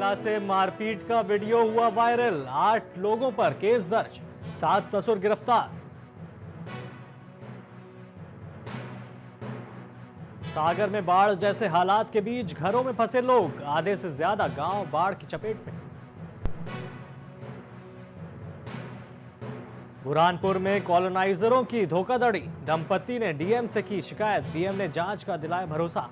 महिला से मारपीट का वीडियो हुआ वायरल, 8 लोगों पर केस दर्ज, 7 ससुर गिरफ्तार। सागर में बाढ़ जैसे हालात के बीच घरों में फंसे लोग, आधे से ज्यादा गांव बाढ़ की चपेट में। बुरहानपुर में कॉलोनाइजरों की धोखाधड़ी, दंपति ने डीएम से की शिकायत, डीएम ने जांच का दिलाया भरोसा।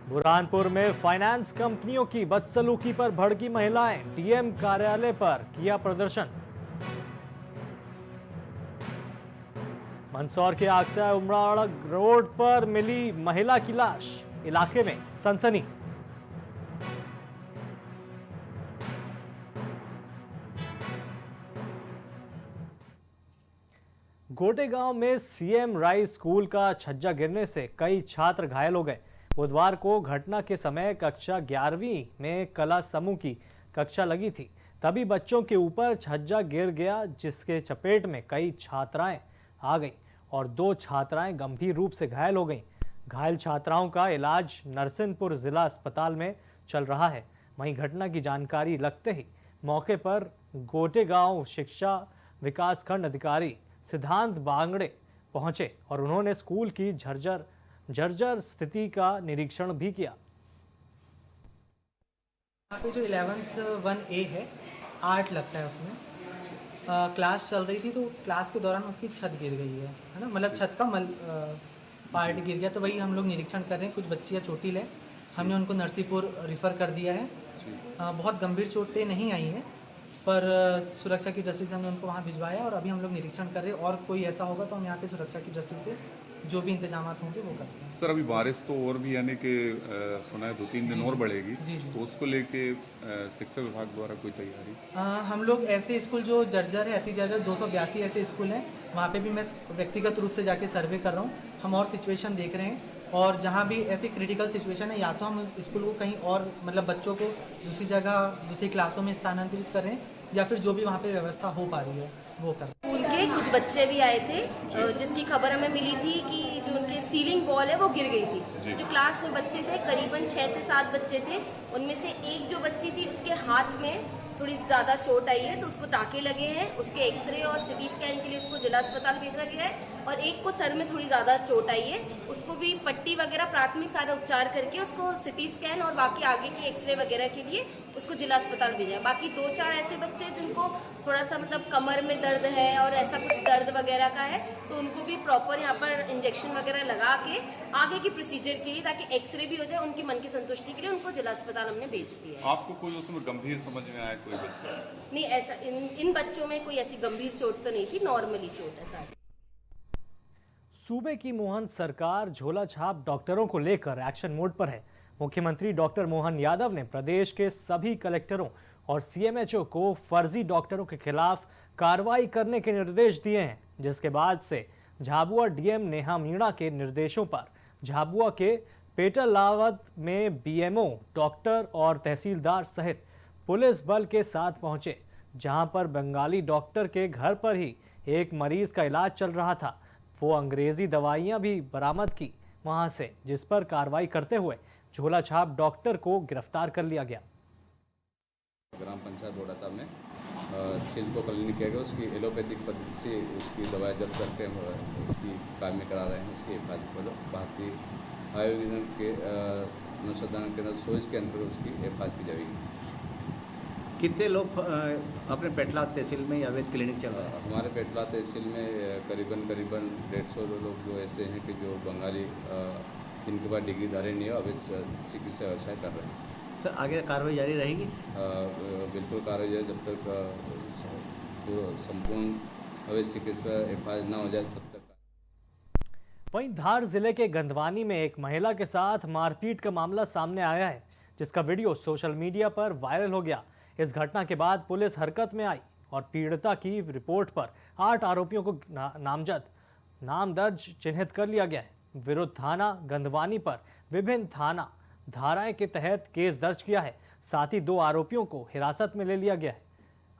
बुरहानपुर में फाइनेंस कंपनियों की बदसलूकी पर भड़की महिलाएं, डीएम कार्यालय पर किया प्रदर्शन। मंदसौर के आगसा उमराड़ रोड पर मिली महिला की लाश, इलाके में सनसनी। गोटेगांव में सीएम राइस स्कूल का छज्जा गिरने से कई छात्र घायल हो गए। बुधवार को घटना के समय कक्षा 11वीं में कला समूह की कक्षा लगी थी, तभी बच्चों के ऊपर छज्जा गिर गया, जिसके चपेट में कई छात्राएं आ गईं और 2 छात्राएं गंभीर रूप से घायल हो गईं। घायल छात्राओं का इलाज नरसिंहपुर जिला अस्पताल में चल रहा है। वहीं घटना की जानकारी लगते ही मौके पर गोटेगांव शिक्षा विकासखंड अधिकारी सिद्धांत बांगड़े पहुंचे और उन्होंने स्कूल की जर्जर स्थिति का निरीक्षण भी किया। यहाँ पे जो 11th 1A है, आर्ट लगता है, उसमें क्लास चल रही थी, तो क्लास के दौरान उसकी छत गिर गई है ना, मतलब छत का पार्ट गिर गया। तो वही हम लोग निरीक्षण कर रहे हैं। कुछ बच्चियाँ चोटिल है, हमने उनको नरसिंहपुर रिफ़र कर दिया है। बहुत गंभीर चोटें नहीं आई हैं, पर सुरक्षा की दृष्टि से हमने उनको वहाँ भिजवाया और अभी हम लोग निरीक्षण कर रहे हैं। और कोई ऐसा होगा तो हम यहाँ पे सुरक्षा की दृष्टि से जो भी इंतजाम होंगे वो करते हैं। सर, अभी बारिश तो और भी यानी कि सुना है 2-3 दिन और बढ़ेगी, तो उसको लेके शिक्षा विभाग द्वारा कोई तैयारी? हम लोग ऐसे स्कूल जो जर्जर है, अति जर्जर 282 ऐसे स्कूल हैं, वहाँ पे भी मैं व्यक्तिगत रूप से जाके सर्वे कर रहा हूँ। हम और सिचुएशन देख रहे हैं और जहाँ भी ऐसी क्रिटिकल सिचुएशन है, या तो हम स्कूल को कहीं और मतलब बच्चों को दूसरी जगह दूसरी क्लासों में स्थानांतरित कर रहे हैं, या फिर जो भी वहाँ पे व्यवस्था हो पा रही है वो कर। स्कूल के कुछ बच्चे भी आए थे, जिसकी खबर हमें मिली थी कि जो उनके सीलिंग वॉल है वो गिर गई थी। जो क्लास में बच्चे थे, करीबन 6 से 7 बच्चे थे, उनमें से एक जो बच्ची थी उसके हाथ में थोड़ी ज़्यादा चोट आई है, तो उसको टाँके लगे हैं। उसके एक्सरे और सिटी स्कैन के लिए उसको जिला अस्पताल भेजा गया है। और एक को सर में थोड़ी ज़्यादा चोट आई है, उसको भी पट्टी वगैरह प्राथमिक सारा उपचार करके उसको सिटी स्कैन और बाकी आगे के एक्सरे वगैरह के लिए उसको जिला अस्पताल भेजा है। बाकी 2-4 ऐसे बच्चे जिनको थोड़ा सा मतलब कमर में दर्द है और ऐसा कुछ दर्द वगैरह का है, तो उनको भी प्रॉपर यहाँ पर इंजेक्शन वगैरह लगा के आगे की प्रोसीजर के लिए, ताकि एक्सरे भी हो जाए, उनकी मन की संतुष्टि के लिए उनको जिला अस्पताल हमने भेज दिया है। आपको कोई उसमें गंभीर समझ में आया कोई बच्चा? नहीं, ऐसा इन बच्चों में कोई ऐसी गंभीर चोट तो नहीं थी, नॉर्मली चोट है सारी। सूबे की मोहन सरकार झोला छाप डॉक्टरों को लेकर एक्शन मोड पर है। मुख्यमंत्री डॉक्टर मोहन यादव ने प्रदेश के सभी कलेक्टरों और सीएमएचओ को फर्जी डॉक्टरों के खिलाफ कार्रवाई करने के निर्देश दिए हैं, जिसके बाद से झाबुआ डीएम नेहा मीणा के निर्देशों पर झाबुआ के पेटलावद में बीएमओ, डॉक्टर और तहसीलदार सहित पुलिस बल के साथ पहुंचे, जहां पर बंगाली डॉक्टर के घर पर ही एक मरीज का इलाज चल रहा था। वो अंग्रेजी दवाइयां भी बरामद की वहां से, जिस पर कार्रवाई करते हुए झोला छाप डॉक्टर को गिरफ्तार कर लिया गया। ग्राम पंचायत बोड़ाता में छिलको क्लिनिक किया गया, उसकी एलोपैथिक पद्धति से उसकी दवाएं जब्त करके उसकी काम में करा रहे हैं। उसकी हिफाजत पर भारतीय आयुर्वेदन के अनुसंधान केंद्र सोच के अंतर्गत उसकी हिफाजत की जाएगी। कितने लोग अपने पेटला तहसील में अवैध क्लिनिक चल रहा है? हमारे पेटला तहसील में करीबन 150 लोग जो ऐसे हैं कि जो बंगाली जिनके पास डिग्रीधारी नहीं है, अवैध चिकित्सा व्यवसाय कर रहे हैं। सर, आगे कार्रवाई जारी रहेगी? बिल्कुल कार्रवाई जारी, जब तक संपूर्ण अवैध चिकित्सा हिफाजत न हो जाए तब तक। वहीं धार जिले के गंधवानी में एक महिला के साथ मारपीट का मामला सामने आया है, जिसका वीडियो सोशल मीडिया पर वायरल हो गया। इस घटना के बाद पुलिस हरकत में आई और पीड़िता की रिपोर्ट पर 8 आरोपियों को नाम दर्ज चिन्हित कर लिया गया है। विरुद्ध थाना गंधवानी पर विभिन्न थाना धाराएं के तहत केस दर्ज किया है। साथ ही 2 आरोपियों को हिरासत में ले लिया गया है।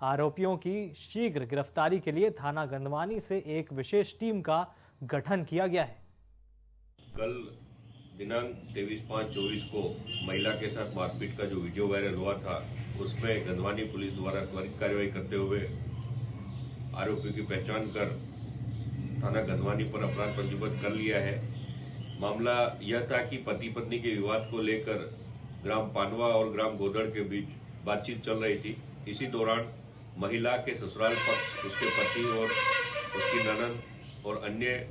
आरोपियों की शीघ्र गिरफ्तारी के लिए थाना गंधवानी से एक विशेष टीम का गठन किया गया है। कल दिनांक 23/5/24 को महिला के साथ मारपीट का जो वीडियो वायरल हुआ था, उसमें गंधवानी पुलिस द्वारा त्वरित कार्रवाई करते हुए आरोपियों की पहचान कर थाना गंधवानी पर अपराध पंजीबद्ध कर लिया है। मामला यह था कि पति पत्नी के विवाद को लेकर ग्राम पानवा और ग्राम गोदड़ के बीच बातचीत चल रही थी। इसी दौरान महिला के ससुराल पक्ष, उसके पति और उसकी ननद और अन्य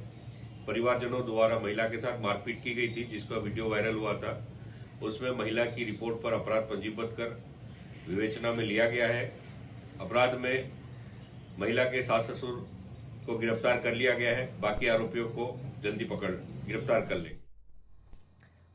परिवारजनों द्वारा महिला के साथ मारपीट की गई थी, जिसका वीडियो वायरल हुआ था। उसमें महिला की रिपोर्ट पर अपराध पंजीबद्ध कर विवेचना में लिया गया है। अपराध में महिला के सास ससुर को गिरफ्तार कर लिया गया है। बाकी आरोपियों को जल्दी गिरफ्तार कर लेंगे।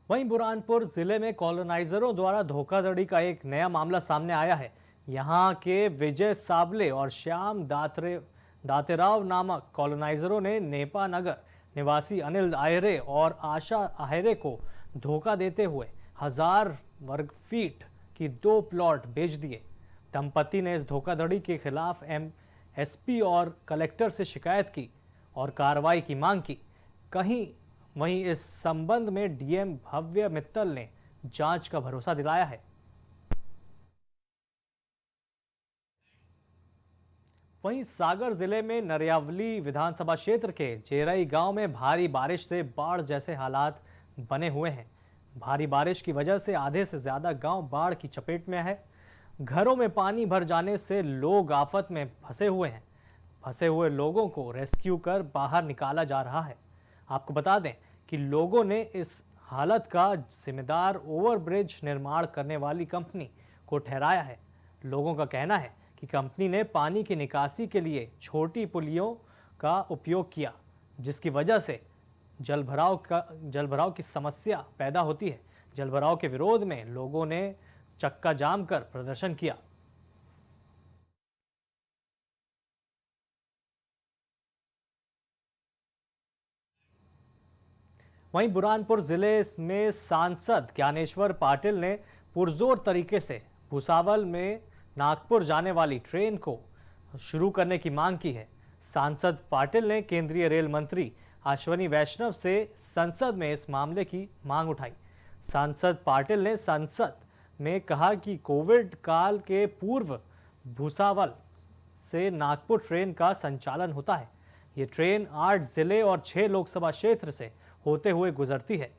वहीं बुरहानपुर जिले में कॉलोनाइजरों द्वारा धोखाधड़ी का एक नया मामला सामने आया है। यहां के विजय साबले और श्याम दातेराव नामक कॉलोनाइजरों ने नेपा नगर निवासी अनिल आयरे और आशा आयरे को धोखा देते हुए 1000 वर्ग फीट की 2 प्लॉट बेच दिए। दंपति ने इस धोखाधड़ी के खिलाफ एसपी और कलेक्टर से शिकायत की और कार्रवाई की मांग की। वहीं इस संबंध में डीएम भव्य मित्तल ने जांच का भरोसा दिलाया है। वहीं सागर जिले में नरियावली विधानसभा क्षेत्र के जेरई गांव में भारी बारिश से बाढ़ जैसे हालात बने हुए हैं। भारी बारिश की वजह से आधे से ज्यादा गांव बाढ़ की चपेट में है। घरों में पानी भर जाने से लोग आफत में फंसे हुए हैं। फंसे हुए लोगों को रेस्क्यू कर बाहर निकाला जा रहा है। आपको बता दें कि लोगों ने इस हालत का जिम्मेदार ओवरब्रिज निर्माण करने वाली कंपनी को ठहराया है। लोगों का कहना है कि कंपनी ने पानी की निकासी के लिए छोटी पुलियों का उपयोग किया, जिसकी वजह से जलभराव की समस्या पैदा होती है। जलभराव के विरोध में लोगों ने चक्का जाम कर प्रदर्शन किया। वहीं बुरहानपुर जिले में सांसद ज्ञानेश्वर पाटिल ने पुरजोर तरीके से भुसावल में नागपुर जाने वाली ट्रेन को शुरू करने की मांग की है। सांसद पाटिल ने केंद्रीय रेल मंत्री अश्विनी वैष्णव से संसद में इस मामले की मांग उठाई। सांसद पाटिल ने संसद में कहा कि कोविड काल के पूर्व भुसावल से नागपुर ट्रेन का संचालन होता है। ये ट्रेन 8 जिले और 6 लोकसभा क्षेत्र से होते हुए गुजरती है,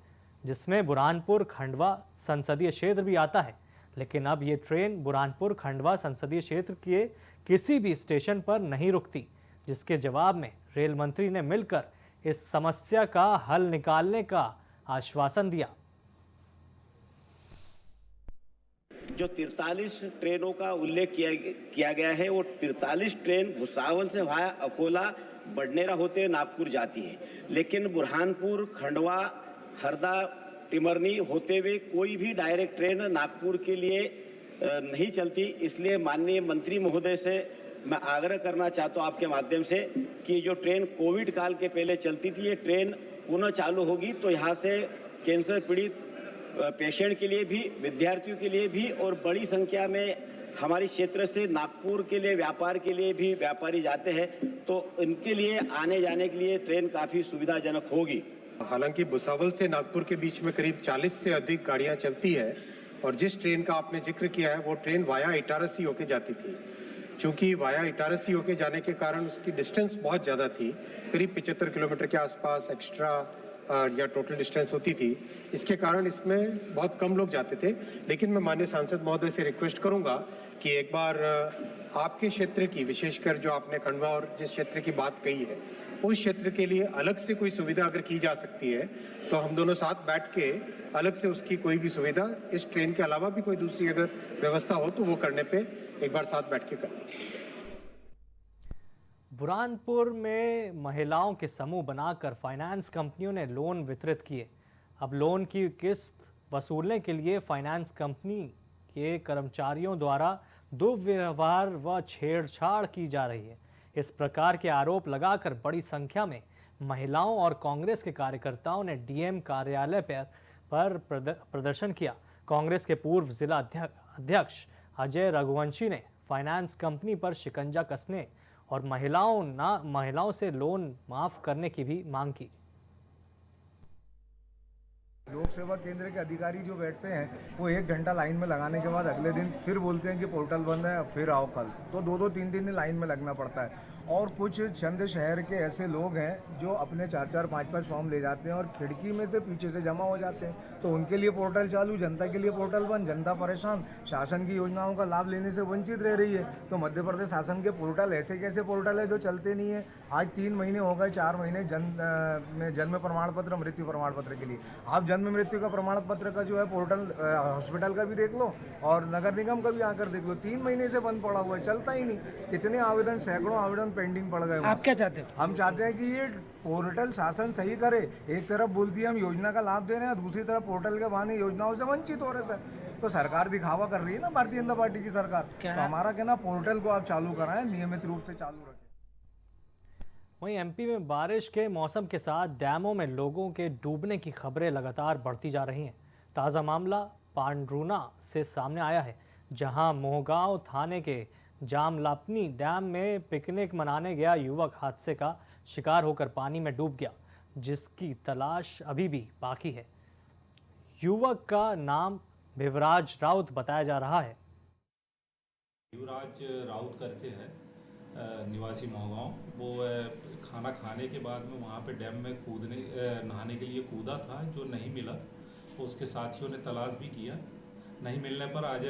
जिसमें बुरहानपुर खंडवा संसदीय क्षेत्र भी आता है। लेकिन अब ये ट्रेन बुरहानपुर खंडवा संसदीय क्षेत्र के किसी भी स्टेशन पर नहीं रुकती, जिसके जवाब में रेल मंत्री ने मिलकर इस समस्या का हल निकालने का आश्वासन दिया। जो 43 ट्रेनों का उल्लेख किया गया है, वो 43 ट्रेन भुसावल से वाया अकोला बडनेरा होते नागपुर जाती है, लेकिन बुरहानपुर खंडवा हरदा टिमरनी होते हुए कोई भी डायरेक्ट ट्रेन नागपुर के लिए नहीं चलती। इसलिए माननीय मंत्री महोदय से मैं आग्रह करना चाहता हूँ आपके माध्यम से कि जो ट्रेन कोविड काल के पहले चलती थी, ये ट्रेन पुनः चालू होगी तो यहाँ से कैंसर पीड़ित पेशेंट के लिए भी, विद्यार्थियों के लिए भी और बड़ी संख्या में हमारे क्षेत्र से नागपुर के लिए व्यापार के लिए भी व्यापारी जाते हैं, तो इनके लिए आने जाने के लिए ट्रेन काफ़ी सुविधाजनक होगी। हालांकि भुसावल से नागपुर के बीच में करीब 40 से अधिक गाड़ियां चलती है और जिस ट्रेन का आपने जिक्र किया है वो ट्रेन वाया इटारसी होके जाती थी। चूंकि वाया इटारसी होके जाने के कारण उसकी डिस्टेंस बहुत ज़्यादा थी, करीब 75 किलोमीटर के आसपास एक्स्ट्रा या टोटल डिस्टेंस होती थी। इसके कारण इसमें बहुत कम लोग जाते थे। लेकिन मैं माननीय सांसद महोदय से रिक्वेस्ट करूंगा कि एक बार आपके क्षेत्र की, विशेषकर जो आपने खंडवा और जिस क्षेत्र की बात कही है, उस क्षेत्र के लिए अलग से कोई सुविधा अगर की जा सकती है तो हम दोनों साथ बैठ के अलग से उसकी कोई भी सुविधा, इस ट्रेन के अलावा भी कोई दूसरी अगर व्यवस्था हो तो वो करने पे एक बार साथ बैठ के कर लेंगे। बुरहानपुर में महिलाओं के समूह बनाकर फाइनेंस कंपनियों ने लोन वितरित किए। अब लोन की किस्त वसूलने के लिए फाइनेंस कंपनी के कर्मचारियों द्वारा दुर्व्यवहार व छेड़छाड़ की जा रही है। इस प्रकार के आरोप लगाकर बड़ी संख्या में महिलाओं और कांग्रेस के कार्यकर्ताओं ने डीएम कार्यालय पर प्रदर्शन किया। कांग्रेस के पूर्व जिला अध्यक्ष अजय रघुवंशी ने फाइनेंस कंपनी पर शिकंजा कसने और महिलाओं से लोन माफ करने की भी मांग की। लोक सेवा केंद्र के अधिकारी जो बैठते हैं वो 1 घंटा लाइन में लगाने के बाद अगले दिन फिर बोलते हैं कि पोर्टल बंद है, फिर आओ कल। तो 2-2 3-3 दिन लाइन में लगना पड़ता है। और कुछ चंद शहर के ऐसे लोग हैं जो अपने 4-4 5-5 फॉर्म ले जाते हैं और खिड़की में से पीछे से जमा हो जाते हैं। तो उनके लिए पोर्टल चालू, जनता के लिए पोर्टल बंद, जनता परेशान, शासन की योजनाओं का लाभ लेने से वंचित रह रही है। तो मध्य प्रदेश शासन के पोर्टल ऐसे कैसे पोर्टल है जो चलते नहीं है। आज 3 महीने हो गए, 4 महीने जन्म प्रमाण पत्र, मृत्यु प्रमाण पत्र के लिए। आप जन्म मृत्यु का प्रमाण पत्र का जो है पोर्टल हॉस्पिटल का भी देख लो और नगर निगम का भी आकर देख लो, 3 महीने से बंद पड़ा हुआ है, चलता ही नहीं। कितने आवेदन, सैकड़ों आवेदन पेंडिंग पड़ गए। आप क्या चाहते हो? हम चाहते हैं कि ये पोर्टल शासन सही करे। एक तरफ बोलती है हम योजना का लाभ दे रहे हैं, दूसरी तरफ पोर्टल के बहाने योजनाओं से वंचित हो रहे सर। तो सरकार दिखावा कर रही है ना, भारतीय जनता पार्टी की सरकार। तो हमारा कहना पोर्टल को आप चालू कराएं, नियमित रूप से चालू रखें। वहीं एमपी में बारिश के मौसम के साथ डैमों में लोगों के डूबने की खबरें लगातार बढ़ती जा रही हैं। ताज़ा मामला पांडरूना से सामने आया है, जहां मोहगांव थाने के जामलापनी डैम में पिकनिक मनाने गया युवक हादसे का शिकार होकर पानी में डूब गया, जिसकी तलाश अभी भी बाकी है। युवक का नाम भिवराज राउत बताया जा रहा है। युवराज राउत करके है, निवासी मोहगांव। वो खाना खाने के बाद में वहाँ पे डैम में नहाने के लिए कूदा था, जो नहीं मिला। तो उसके साथियों ने तलाश भी किया, नहीं मिलने पर आज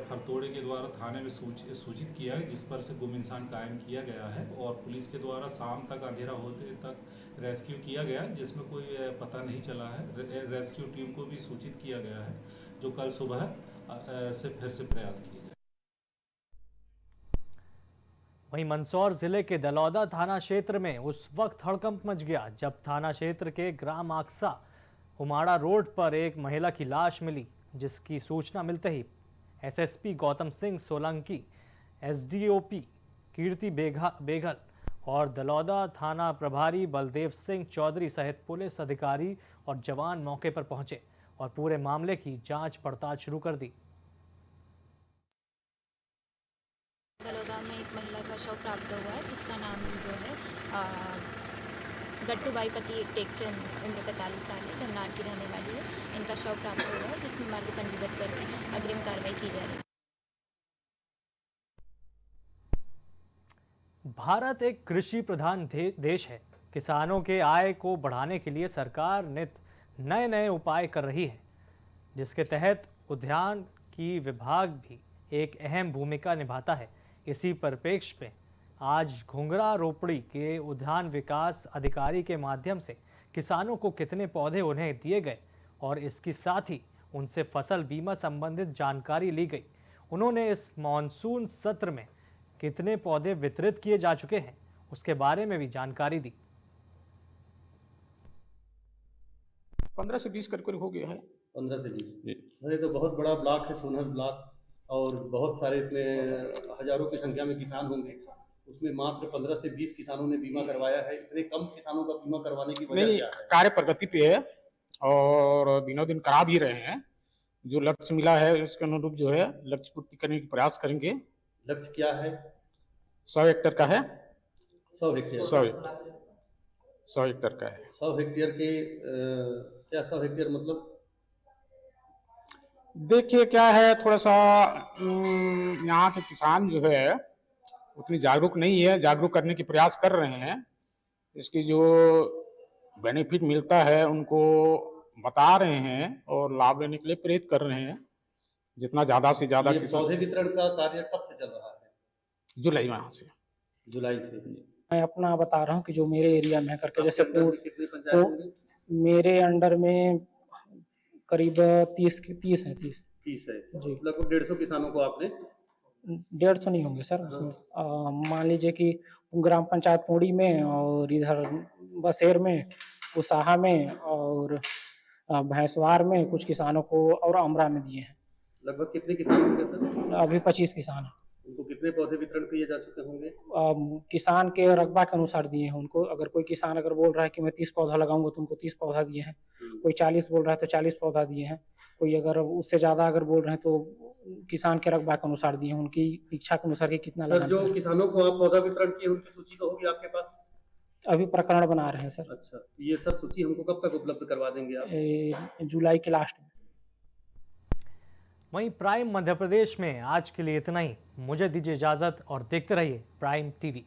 फरतोड़े के द्वारा थाने में सूचित किया, जिस पर से गुम इंसान कायम किया गया है और पुलिस के द्वारा शाम तक अंधेरा होते तक रेस्क्यू किया गया, जिसमें कोई पता नहीं चला है। रेस्क्यू टीम को भी सूचित किया गया है, जो कल सुबह से फिर से प्रयास किए जाए। वहीं मंदसौर जिले के दलौदा थाना क्षेत्र में उस वक्त हड़कंप मच गया जब थाना क्षेत्र के ग्राम आक्सा उमाड़ा रोड पर एक महिला की लाश मिली, जिसकी सूचना मिलते ही एसएसपी गौतम सिंह सोलंकी, एसडीओपी कीर्ति बेघल और दलौदा थाना प्रभारी बलदेव सिंह चौधरी सहित पुलिस अधिकारी और जवान मौके पर पहुंचे और पूरे मामले की जांच पड़ताल शुरू कर दी। दलौदा में एक महिला का शव प्राप्त हुआ है, जिसका नाम जो है गट्टू बाई पति टेकचंद, उम्र 45 साल है, धमनार की रहने वाली है। इनका शव प्राप्त हुआ है, जिसमें मर्ग पंजीबद्ध करके अग्रिम कार्रवाई की जा रही है। भारत एक कृषि प्रधान देश है। किसानों के आय को बढ़ाने के लिए सरकार नए नए उपाय कर रही है, जिसके तहत उद्यान की विभाग भी एक अहम भूमिका निभाता है। इसी परिप्रेक्ष्य में आज घुंघरा रोपड़ी के उद्यान विकास अधिकारी के माध्यम से किसानों को कितने पौधे उन्हें दिए गए और इसके साथ ही उनसे फसल बीमा संबंधित जानकारी ली गई। उन्होंने इस मॉनसून सत्र में कितने पौधे वितरित किए जा चुके हैं, उसके बारे में भी जानकारी दी। 15 से 20 करीब हो गया है। 15 से 20। अरे तो बहुत बड़ा ब्लॉक है सोनहर ब्लॉक, और बहुत सारे इसमें हजारों की संख्या में किसान होंगे। उसमें मात्र 15 से 20 किसानों ने बीमा करवाया है। इतने कम किसानों का बीमा करवाने की वजह क्या है? कार्य प्रगति पे है और दिनों दिन करा भी रहे हैं। जो लक्ष्य मिला है उसके अनुरूप जो है लक्ष्य पूर्ति करने का प्रयास करेंगे। लक्ष्य क्या है? 100 हेक्टेयर का है। 100 हेक्टेयर 100 हेक्टेयर का है। 100 हेक्टेयर के क्या 100 हेक्टेयर मतलब? देखिए क्या है, थोड़ा सा यहाँ के किसान जो है उतनी जागरूक नहीं है। जागरूक करने की प्रयास कर रहे हैं। इसकी जो बेनिफिट मिलता है उनको बता रहे हैं और लाभ लेने के लिए प्रेरित कर रहे हैं। जितना ज़्यादा से ज़्यादा पौधे वितरण का कार्य कब से चल रहा है? जुलाई माह से। जुलाई से। मैं अपना बता रहा हूँ कि जो मेरे एरिया में करके, जैसे मेरे अंडर में करीब 30 है। 30 है जी। लगभग 150 किसानों को आपने? 150 नहीं होंगे सर उसमें। मान लीजिए कि ग्राम पंचायत पुड़ी में और इधर बसेर में, उसाहा में और भैंसवार में कुछ किसानों को और अमरा में दिए हैं। लगभग कितने किसान होंगे सर? अभी 25 किसान हैं। उनको कितने पौधे वितरण किए जा चुके होंगे? किसान के रकबा के अनुसार दिए हैं उनको। अगर कोई किसान अगर बोल रहा है कि मैं 30 पौधा लगाऊंगा तो उनको 30 पौधा दिए हैं। कोई 40 बोल रहा है तो 40 पौधा दिए हैं। कोई अगर उससे ज़्यादा अगर बोल रहे हैं तो किसान के रकबा के अनुसार दिए हैं, उनकी इच्छा के अनुसार कि कितना सर जो किसानों को आप पौधा वितरण किए उनकी सूची तो होगी आपके पास? अभी प्रकरण बना रहे हैं सर। अच्छा, ये सर सूची हमको कब तक उपलब्ध करवा देंगे आप? जुलाई के लास्ट में। वहीं प्राइम मध्य प्रदेश में आज के लिए इतना ही। मुझे दीजिए इजाजत और देखते रहिए प्राइम टीवी।